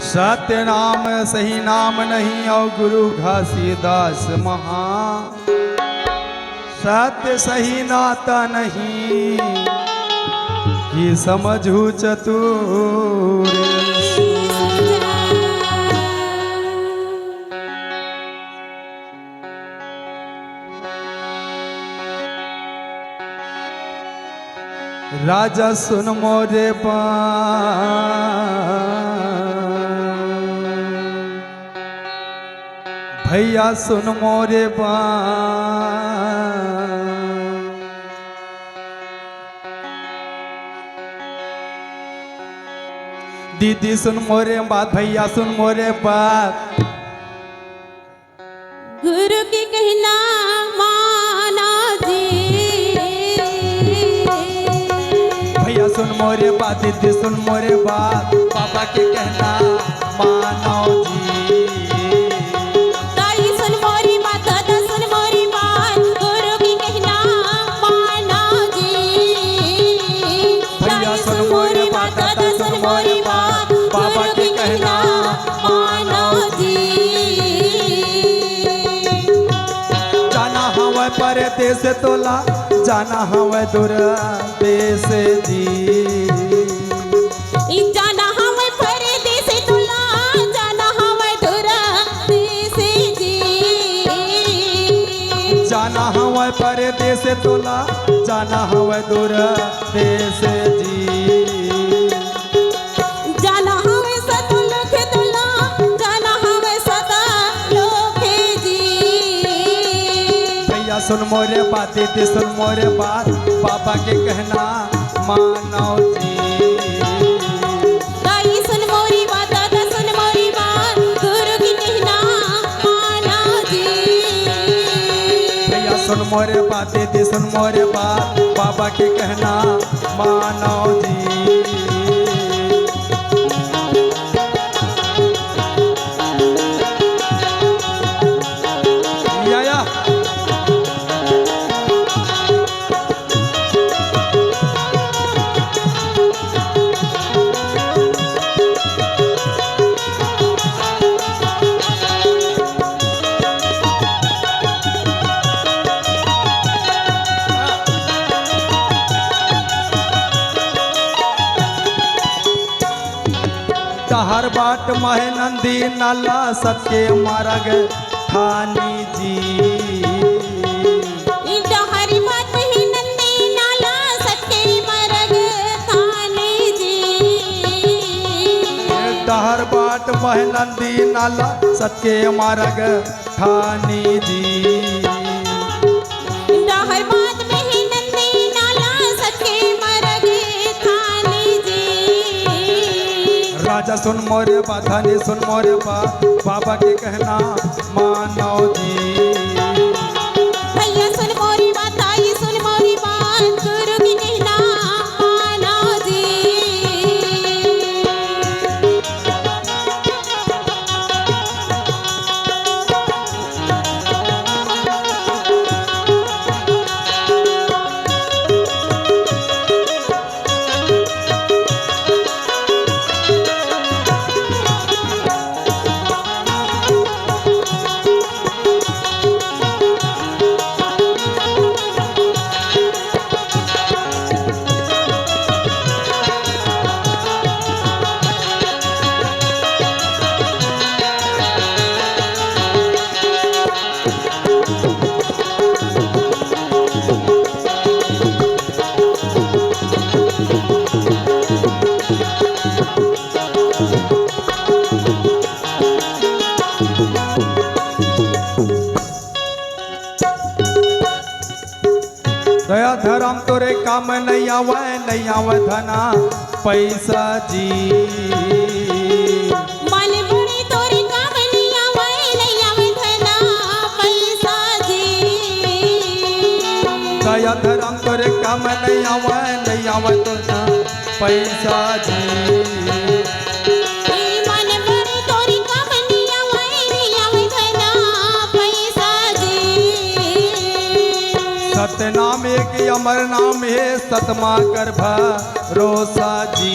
सत्य नाम सही नाम नहीं और गुरु घासीदास महा सत्य सही नाता नहीं कि समझू चतुर। राजा सुन मोरे भैया सुन मोरे दीदी सुन मोरे बात भैया सुन मोरे बात। गुरु की कहना माना जी भैया सुन मोरे बात दीदी सुन मोरे बात पापा के कहना मानो जी। परदेस तोला जाना हवे दूर देश जी जाना हवे परदेस तोला जाना हवे दूर देश जी जाना हवे परदेस तोला जाना हवे दूर देश जी जाना हवे सत लोक तोला जाना हवे सत लोक जी। सुन मोरे बात दीदी सुन मोरे बात पापा के कहना मानो जी। दाई सुन मोरी बात दादा सुन मोरी बात गुरु की कहना मानो जी। भैया सुन मोरे बात दीदी सुन मोरे बात पापा के कहना मानो जी। हर बाट मह नंदी नाला सबके मारग ठानी जी हरी बात ही नंदी नाला सबके मारग ठानी जी हर बाट मह नंदी नाला सबके मारग ठानी जी हर बात में ही नंदी नाला सबके मारग ठानी जी। राजा सुन मोरे बात धनी सुन मोरे बात बाबा के कहना मानो जी। भैया सुन मोरी बात आई सुन मोरी बात गुरु की कहना मानो जी। दया धर्म तोरे काम नहीं आवे धना पैसा जी मन बुरी तोरे काम नहीं आवे धना पैसा जी दया धर्म तोरे काम नहीं आवे तो ना पैसा जी मन बुरी तोरे काम नहीं आवे धना पैसा जी सत्य नाम एक अमर नाम है सतमा कर भरोसा जी।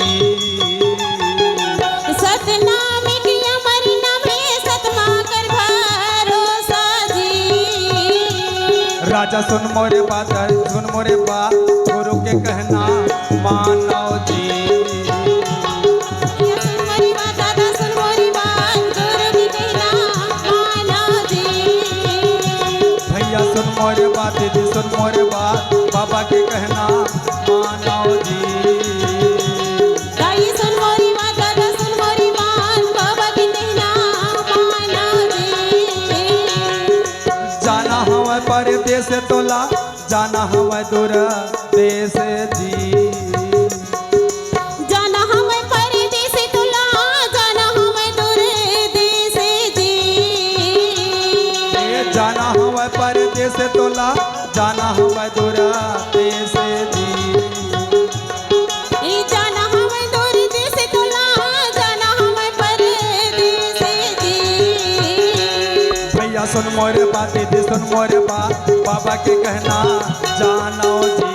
सतनाम की अमर नाम है सतमा कर भरोसा जी। राजा सुन मोरे बात, सुन मोरे बात, गुरु के कहना मानो जी। ये सुन मोरी बात दादा सुन मोरी बात गुरु की कहना मानो जी। भैया सुन मोरे बात, दीदी सुन मोरे बात, बाबा के कहना मानो जी। दाई सुन मोरी बात दादा सुन मोरी बात बाबा की कहना मानो जी। जाना हवा परदेस तोला, जाना हवा दूर देश जी। जाना हमें परदेस तुला, जाना हमें दूर देश जी। ए जाना हवा परदेस तोला, जाना हवा दूर देश जी। ई जाना हमें दूर देश तुला, जाना हमें परदेस जी। भैया सुन मोरे बात, दीदी सुन मोरे बात, बाबा के कहना जानो जी।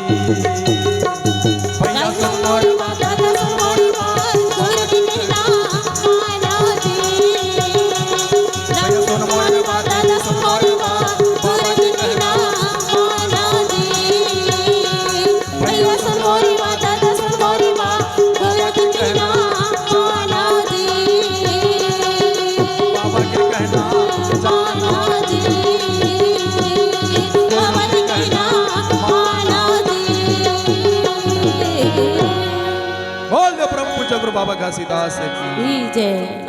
भैया सुन मोरे बात, दादा सुन मोरी बात गुरु की कहना मानो जी। भैया सुन मोरे बात, दादा सुन मोरी बात गुरु की कहना मानो जी। भैया सुन मोरी बात दादा सुन मोरी बात गुरु की कहना मानो जी। बाबा के कहना मानो जी। बाबा की कहना मानो जी। बोल दो प्रभु पूज्य गुरु बाबा घासीदास की जय।